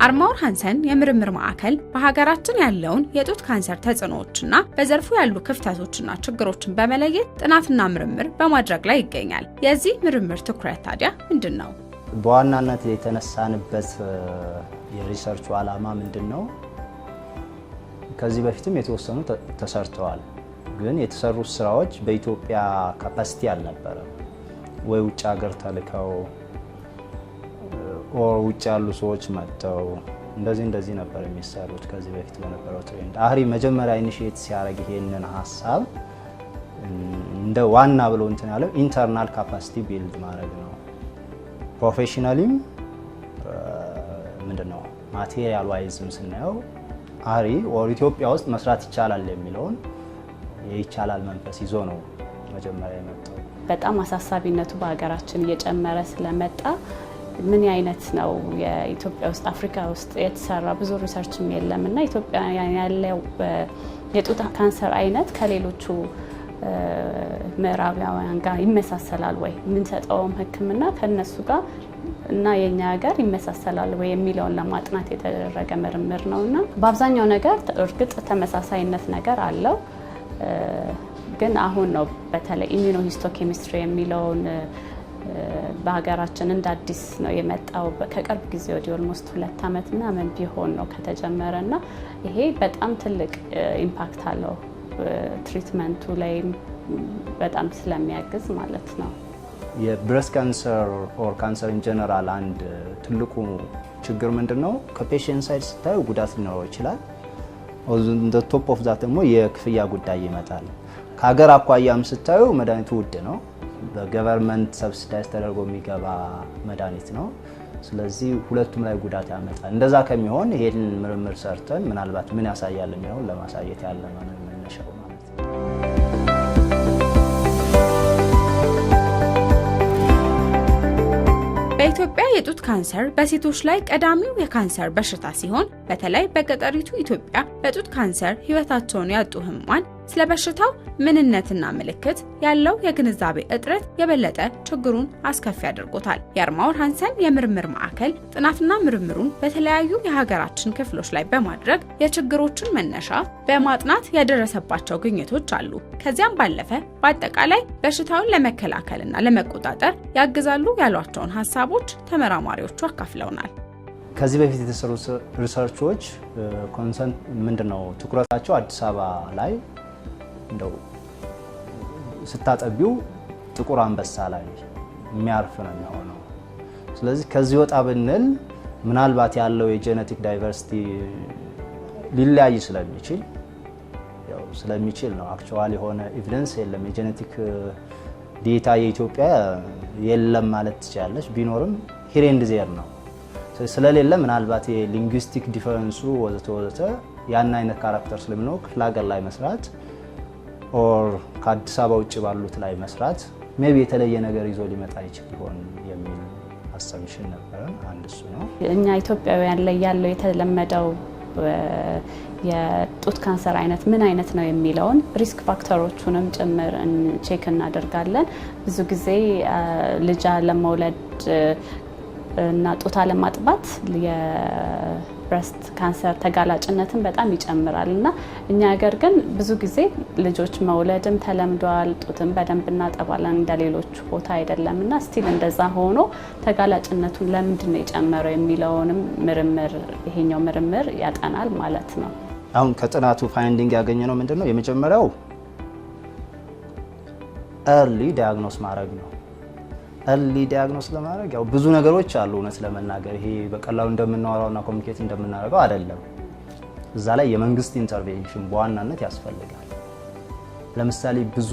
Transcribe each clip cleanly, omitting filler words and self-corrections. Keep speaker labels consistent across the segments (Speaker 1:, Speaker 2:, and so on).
Speaker 1: አርማወር ሃንሰን የምርምር ማዕከል በሀገራችን ያለውን የጡት ካንሰር ተጽዕኖዎችና በዘርፉ ያሉ ክፍተቶችና ችግሮችን በመለየት ጥናትና ምርምር በማድረግ ላይ ይገኛል። የዚህ ምርምር ትኩረት ታዲያ ምንድነው?
Speaker 2: በዋናነት የተነሳንበት የሪሰርቹ ዓላማ ምንድነው? ከዚህ በፊትም የተወሰኑ ተሰርተዋል። ግን የተሰሩ ስራዎች በኢትዮጵያ ካፓሲቲ አልነበረም። ወይ ውጭ ሀገር ተልከው ውጭ ያሉ ሰዎች መጥተው እንደዚህ ነበር የሚሰሩት። ከዚህ በፊት በነበረው ትሬንድ አህሪ መጀመሪያ ኢኒሺየት ሲያደርግ ይሄንን ሀሳብ እንደ ዋና ብሎ እንትን ያለው ኢንተርናል ካፓሲቲ ቢልድ ማድረግ ነው። ፕሮፌሽናሊም ምንድነው ማቴሪያል ዋይዝም ስናየው አህሪ ኢትዮጵያ ውስጥ መስራት ይቻላል የሚለውን የይቻላል መንፈስ ይዞ ነው መጀመሪያ የመጣው።
Speaker 3: በጣም አሳሳቢነቱ በሀገራችን እየጨመረ ስለመጣ ምን አይነት ነው የኢትዮጵያ ውስጥ አፍሪካ ውስጥ የተሰራ ብዙ ሪሰርችም የለምና ኢትዮጵያ ያለው የጡት ካንሰር አይነት ከሌሎቹ ምዕራባውያን ጋር ይመሳሰላል ወይ የምንሰጠውም ሕክምና ከነሱ ጋር እና የኛ ሀገር ይመሳሰላል ወይ የሚለውን ለማጥናት የተደረገ ምርምር ነውና በአብዛኛው ነገር እርግጥ ተመሳሳይነት ነገር አለው። ግን አሁን ነው በተለይ ኢሚዩኖሂስቶኬሚስትሪ የሚለውን በሀገራችን እንደ አዲስ ነው የመጣው። ከቅርብ ጊዜ ወዲህ ኦልሞስት 2 ዓመት ምናምን ቢሆን ነው ከተጀመረና ይሄ በጣም ትልቅ ኢምፓክት አለው ትሪትመንቱ ላይ በጣም ስለሚያግዝ ማለት ነው።
Speaker 2: የብሬስት ካንሰር ኦር ካንሰር ኢን ጀነራል አንድ ትልቁ ችግር ምንድነው? ከፔሽንት ሳይድ ስታዩ ጉዳት ሊኖረው ይችላል። ኦን ዘ ቶፕ ኦፍ ዛት ደግሞ የክፍያ ጉዳይ ይመጣል። ከሀገር አኳያም ስታዩ መድኃኒቱ ውድ ነው። በገቨርንመንት ሰብሲዳይዝ ተደርጎ የሚገባ መድኃኒት ነው። ስለዚህ ሁለቱም ላይ ጉዳት ያመጣል። እንደዛ ከሚሆን ይሄን ምርምር ሰርተን ምናልባት ምን ያሳያል የሚለውን ለማሳየት ያለ ነው መነሻው ማለት ነው።
Speaker 1: በኢትዮጵያ የጡት ካንሰር በሴቶች ላይ ቀዳሚው የካንሰር በሽታ ሲሆን በተለይ በገጠሪቱ ኢትዮጵያ በጡት ካንሰር ህይወታቸውን ያጡ ህሙማን ስለ በሽታው ምንነትና ምልክት ያለው የግንዛቤ እጥረት የበለጠ ችግሩን አስከፊ አድርጎታል። የአርማወር ሃንሰን የምርምር ማዕከል ጥናትና ምርምሩን በተለያዩ የሀገራችን ክፍሎች ላይ በማድረግ የችግሮችን መነሻ በማጥናት ያደረሰባቸው ግኝቶች አሉ። ከዚያም ባለፈ በአጠቃላይ በሽታውን ለመከላከልና ለመቆጣጠር ያግዛሉ ያሏቸውን ሀሳቦች ተመራማሪዎቹ አካፍለውናል።
Speaker 2: ከዚህ በፊት የተሰሩ ሪሰርቾች ኮንሰንት ምንድነው ትኩረታቸው አዲስ አበባ ላይ እንደው ስታጠቢው ጥቁር አንበሳ ላይ የሚያርፍ ነው የሚሆነው። ስለዚህ ከዚህ ወጣ ብንል ምናልባት ያለው የጄኔቲክ ዳይቨርሲቲ ሊለያይ ስለሚችል ነው። አክቹዋሊ የሆነ ኤቪደንስ የለም። የጄኔቲክ ዴታ የኢትዮጵያ የለም ማለት ትችላለች። ቢኖርም ሂር ኤንድ ዜር ነው። ስለሌለ ምናልባት የሊንግዊስቲክ ዲፈረንሱ ወዘተ ያን አይነት ካራክተር ስለሚኖር ክፍለ ሀገር ላይ መስራት ኦር ከአዲስ አበባ ውጭ ባሉት ላይ መስራት ሜቢ የተለየ ነገር ይዞ ሊመጣ ይችላል ይሆን የሚል አሰምሽን ነበር። አንድ እሱ ነው።
Speaker 3: እኛ ኢትዮጵያውያን ላይ ያለው የተለመደው የጡት ካንሰር አይነት ምን አይነት ነው የሚለውን ሪስክ ፋክተሮቹንም ጭምር ቼክ እናደርጋለን። ብዙ ጊዜ ልጅ ለመውለድ እና ጡት አለማጥባት የብሬስት ካንሰር ተጋላጭነትን በጣም ይጨምራል እና እኛ ሀገር ግን ብዙ ጊዜ ልጆች መውለድም ተለምዷል። ጡትን በደንብ እናጠባለን እንደሌሎች ቦታ አይደለምና ስቲል እንደዛ ሆኖ ተጋላጭነቱን ለምንድን ነው የጨመረው የሚለውንም ይሄኛው ምርምር ያጠናል ማለት ነው።
Speaker 2: አሁን ከጥናቱ ፋይንዲንግ ያገኘነው ምንድነው? የመጀመሪያው ኤርሊ ዳያግኖስ ማድረግ ነው። ኤርሊ ዳያግኖስ ለማድረግ ያው ብዙ ነገሮች አሉ። እውነት ለመናገር ይሄ በቀላሉ እንደምናወራውና ኮሚኒኬት እንደምናደርገው አይደለም። እዛ ላይ የመንግስት ኢንተርቬንሽን በዋናነት ያስፈልጋል። ለምሳሌ ብዙ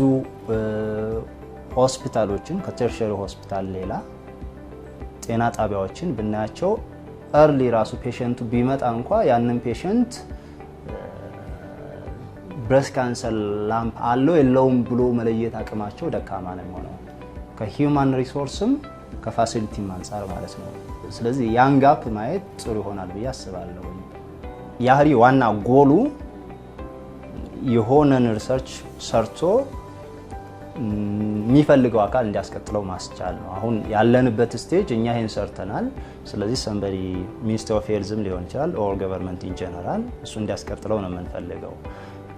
Speaker 2: ሆስፒታሎችን ከተርሸሪ ሆስፒታል ሌላ ጤና ጣቢያዎችን ብናያቸው ኤርሊ ራሱ ፔሸንቱ ቢመጣ እንኳ ያንን ፔሸንት ብሬስት ካንሰር ላምፕ አለው የለውም ብሎ መለየት አቅማቸው ደካማ ነው የሚሆነው ከሂውማን ሪሶርስም ከፋሲሊቲም አንፃር ማለት ነው። ስለዚህ ያን ጋፕ ማየት ጥሩ ይሆናል ብዬ አስባለሁ። የአህሪ ዋና ጎሉ የሆነን ሪሰርች ሰርቶ የሚፈልገው አካል እንዲያስቀጥለው ማስቻል ነው። አሁን ያለንበት ስቴጅ እኛ ይሄን ሰርተናል። ስለዚህ ሰንበዲ ሚኒስትሪ ኦፍ ሄልዝም ሊሆን ይችላል ኦር ገቨርንመንት ኢን ጀነራል እሱ እንዲያስቀጥለው ነው የምንፈልገው።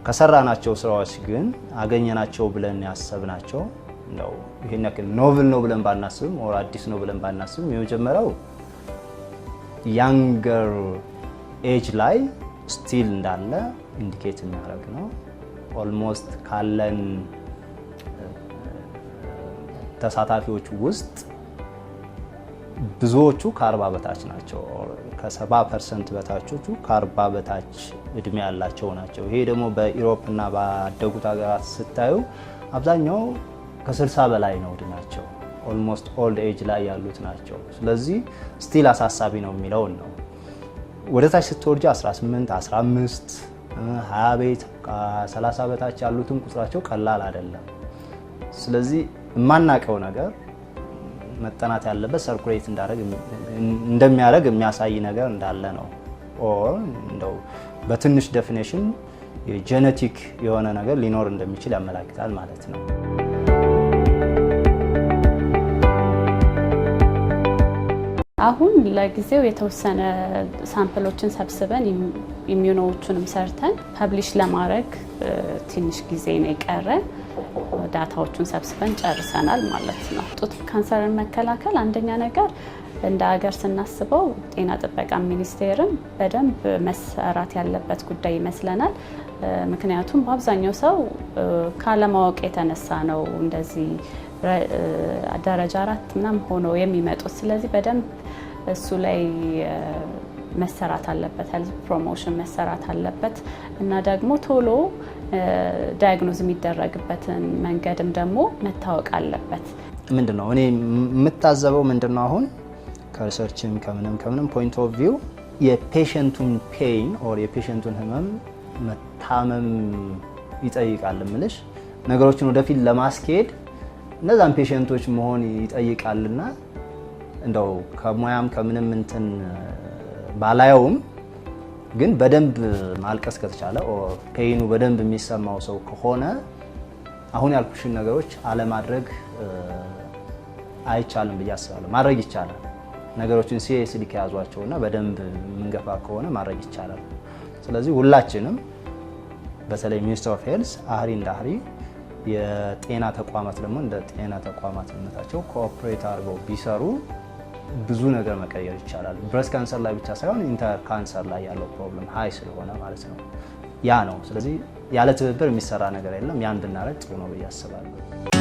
Speaker 2: ከሰራናቸው ስራዎች ግን አገኘናቸው ብለን ያሰብናቸው ነው ይሄን ያክል ኖቨል ነው ብለን ባናስብም ኦር አዲስ ነው ብለን ባናስብም የመጀመሪያው ያንገር ኤጅ ላይ ስቲል እንዳለ ኢንዲኬት የሚያደርግ ነው። ኦልሞስት ካለን ተሳታፊዎች ውስጥ ብዙዎቹ ከ40 በታች ናቸው። ከ70% በታቾቹ ከ40 በታች እድሜ ያላቸው ናቸው። ይሄ ደግሞ በኢሮፕ እና ባደጉት ሀገራት ስታዩ አብዛኛው ከ60 በላይ ነው እድሜያቸው። ኦልሞስት ኦልድ ኤጅ ላይ ያሉት ናቸው። ስለዚህ ስቲል አሳሳቢ ነው የሚለውን ነው። ወደ ታች ስትወርጂ 18፣ 15፣ 20 ቤት ከ30 በታች ያሉትን ቁጥራቸው ቀላል አይደለም። ስለዚህ የማናቀው ነገር መጠናት ያለበት ሰርኩሌት እንደሚያደርግ የሚያሳይ ነገር እንዳለ ነው። ኦር እንደው በትንሽ ዴፊኒሽን የጄኔቲክ የሆነ ነገር ሊኖር እንደሚችል ያመላክታል ማለት ነው።
Speaker 3: አሁን ለጊዜው የተወሰነ ሳምፕሎችን ሰብስበን ኢሚዩኖዎቹንም ሰርተን ፐብሊሽ ለማድረግ ትንሽ ጊዜ ነው የቀረን። ዳታዎቹን ሰብስበን ጨርሰናል ማለት ነው። ጡት ካንሰርን መከላከል አንደኛ ነገር እንደ ሀገር ስናስበው ጤና ጥበቃ ሚኒስቴርም በደንብ መሰራት ያለበት ጉዳይ ይመስለናል። ምክንያቱም በአብዛኛው ሰው ካለማወቅ የተነሳ ነው እንደዚህ ደረጃ 4 ምናምን ሆኖ የሚመጡት። ስለዚህ በደንብ እሱ ላይ መሰራት አለበት፣ ሄልዝ ፕሮሞሽን መሰራት አለበት እና ደግሞ ቶሎ ዳያግኖዝ የሚደረግበትን መንገድም ደግሞ መታወቅ አለበት።
Speaker 2: ምንድነው እኔ የምታዘበው ምንድነው አሁን ከሪሰርችም ከምንም ፖይንት ኦፍ ቪው የፔሸንቱን ፔይን ኦር የፔሸንቱን ህመም መታመም ይጠይቃል ምልሽ ነገሮችን ወደፊት ለማስኬድ እነዛን ፔሸንቶች መሆን ይጠይቃልና እንደው ከሙያም ከምንም እንትን ባላየውም ግን በደንብ ማልቀስ ከተቻለ ኦር ፔይኑ በደንብ የሚሰማው ሰው ከሆነ አሁን ያልኩሽን ነገሮች አለማድረግ አይቻልም ብዬ አስባለሁ። ማድረግ ይቻላል። ነገሮችን ሲሪየስሊ ከያዟቸውና በደንብ የምንገፋ ከሆነ ማድረግ ይቻላል። ስለዚህ ሁላችንም በተለይ ሚኒስትሪ ኦፍ ሄልዝ አህሪ እንደ አህሪ የጤና ተቋማት ደግሞ እንደ ጤና ተቋማትነታቸው ኮኦፕሬት አድርገው ቢሰሩ ብዙ ነገር መቀየር ይቻላል። ብሬስት ካንሰር ላይ ብቻ ሳይሆን ኢንተር ካንሰር ላይ ያለው ፕሮብለም ሃይ ስለሆነ ማለት ነው። ያ ነው። ስለዚህ ያለ ትብብር የሚሰራ ነገር የለም። ያን ብናረግ ጥሩ ነው ብዬ አስባለሁ።